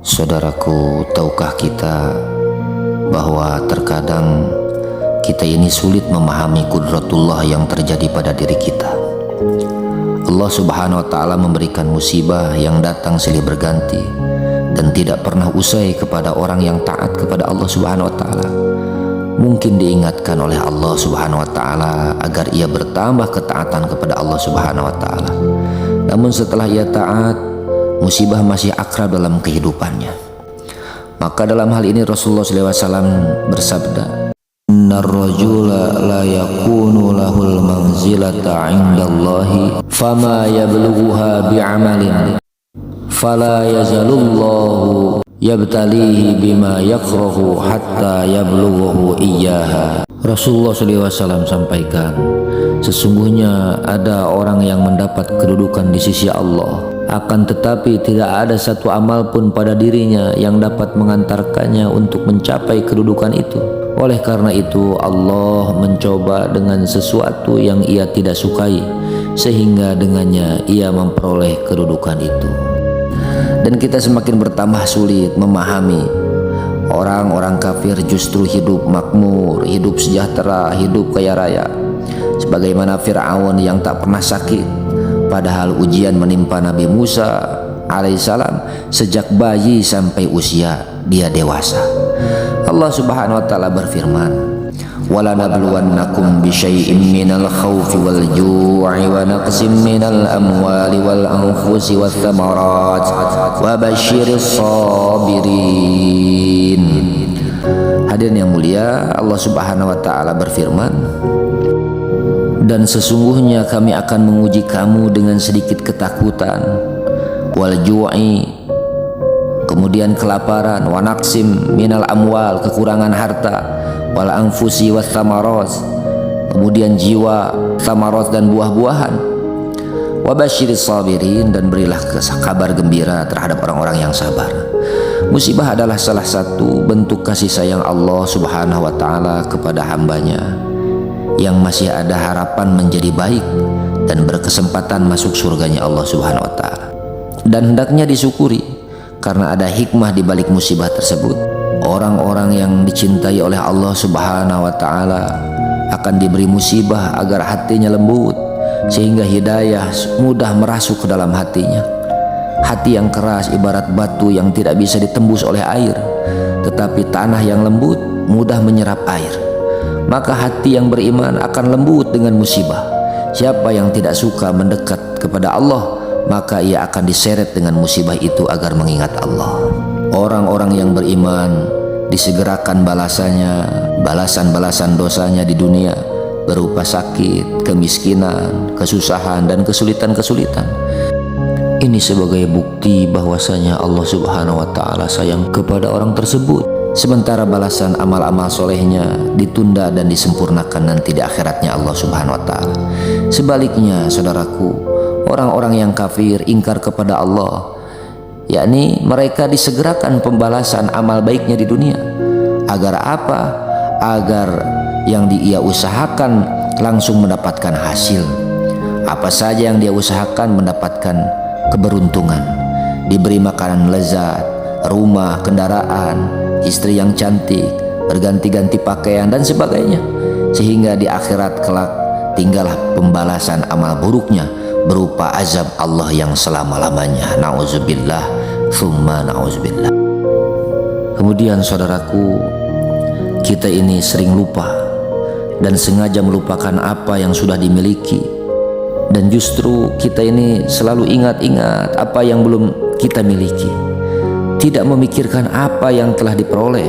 Saudaraku, tahukah kita bahwa terkadang kita ini sulit memahami kudratullah yang terjadi pada diri kita. Allah Subhanahu wa ta'ala memberikan musibah yang datang silih berganti dan tidak pernah usai kepada orang yang taat kepada Allah Subhanahu wa ta'ala. Mungkin diingatkan oleh Allah Subhanahu wa ta'ala agar ia bertambah ketaatan kepada Allah Subhanahu wa ta'ala. Namun setelah ia taat, musibah masih akrab dalam kehidupannya. Maka dalam hal ini Rasulullah SAW bersabda, "Innar rajula la yakunu lahul manzilata 'indallahi fama yablughuha bi'amalin fala yazalullahu yabtalihi bima yakrahu hatta yablughahu iyyaha." Rasulullah SAW sampaikan, sesungguhnya ada orang yang mendapat kedudukan di sisi Allah, akan tetapi tidak ada satu amal pun pada dirinya yang dapat mengantarkannya untuk mencapai kedudukan itu. Oleh karena itu Allah mencoba dengan sesuatu yang ia tidak sukai, sehingga dengannya ia memperoleh kedudukan itu. Dan kita semakin bertambah sulit memahami orang-orang kafir justru hidup makmur, hidup sejahtera, hidup kaya raya, sebagaimana Fir'aun yang tak pernah sakit, padahal ujian menimpa Nabi Musa alaihissalam sejak bayi sampai usia dia dewasa. Allah Subhanahu wa ta'ala berfirman, "Walanabluwannakum bisyai'im minal khawfi wal ju'i wa naqsim minal amwali wal anfusi wath thamarat wa basyiris sabirin." Hadirin yang mulia, Allah Subhanahu wa ta'ala berfirman, "Dan sesungguhnya kami akan menguji kamu dengan sedikit ketakutan, wal ju'i, kemudian kelaparan, wa naqsim minal amwal, kekurangan harta, wal anfusi was thamarat, kemudian jiwa, thamarat dan buah-buahan, wa basyiris sabirin, dan berilah kabar gembira terhadap orang-orang yang sabar." Musibah adalah salah satu bentuk kasih sayang Allah Subhanahu wa ta'ala kepada hambanya yang masih ada harapan menjadi baik dan berkesempatan masuk surganya Allah Subhanahu wa ta'ala. Dan hendaknya disyukuri karena ada hikmah di balik musibah tersebut. Orang-orang yang dicintai oleh Allah Subhanahu wa ta'ala akan diberi musibah agar hatinya lembut, sehingga hidayah mudah merasuk ke dalam hatinya. Hati yang keras ibarat batu yang tidak bisa ditembus oleh air, tetapi tanah yang lembut mudah menyerap air. Maka hati yang beriman akan lembut dengan musibah. Siapa yang tidak suka mendekat kepada Allah, maka ia akan diseret dengan musibah itu agar mengingat Allah. Orang-orang yang beriman disegerakan balasan-balasan dosanya di dunia berupa sakit, kemiskinan, kesusahan, dan kesulitan-kesulitan. Ini sebagai bukti bahwasanya Allah Subhanahu wa ta'ala sayang kepada orang tersebut, sementara balasan amal-amal solehnya ditunda dan disempurnakan nanti di akhiratnya Allah Subhanahu wa ta'ala. Sebaliknya saudaraku, orang-orang yang kafir ingkar kepada Allah, yakni mereka disegerakan pembalasan amal baiknya di dunia. Agar apa? Agar yang ia usahakan langsung mendapatkan hasil. Apa saja yang dia usahakan mendapatkan keberuntungan, diberi makanan lezat, rumah, kendaraan, istri yang cantik, berganti-ganti pakaian dan sebagainya, sehingga di akhirat kelak tinggallah pembalasan amal buruknya berupa azab Allah yang selama-lamanya. Na'udzubillah tsumma na'udzubillah. Kemudian saudaraku, kita ini sering lupa dan sengaja melupakan apa yang sudah dimiliki, dan justru kita ini selalu ingat-ingat apa yang belum kita miliki. Tidak memikirkan apa yang telah diperoleh,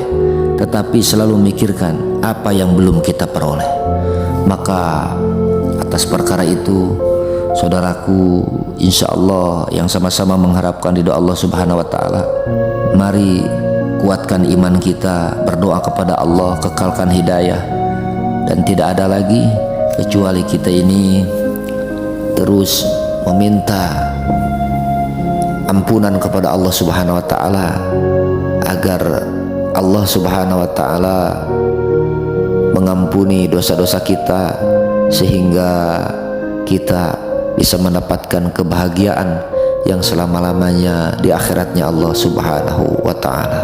tetapi selalu memikirkan apa yang belum kita peroleh. Maka atas perkara itu, saudaraku, insya Allah yang sama-sama mengharapkan ridho Allah Subhanahu wa ta'ala, mari kuatkan iman kita, berdoa kepada Allah, kekalkan hidayah, dan tidak ada lagi kecuali kita ini terus meminta ampunan kepada Allah Subhanahu wa ta'ala, agar Allah Subhanahu wa ta'ala mengampuni dosa-dosa kita, sehingga kita bisa mendapatkan kebahagiaan yang selama-lamanya di akhiratnya Allah Subhanahu wa ta'ala.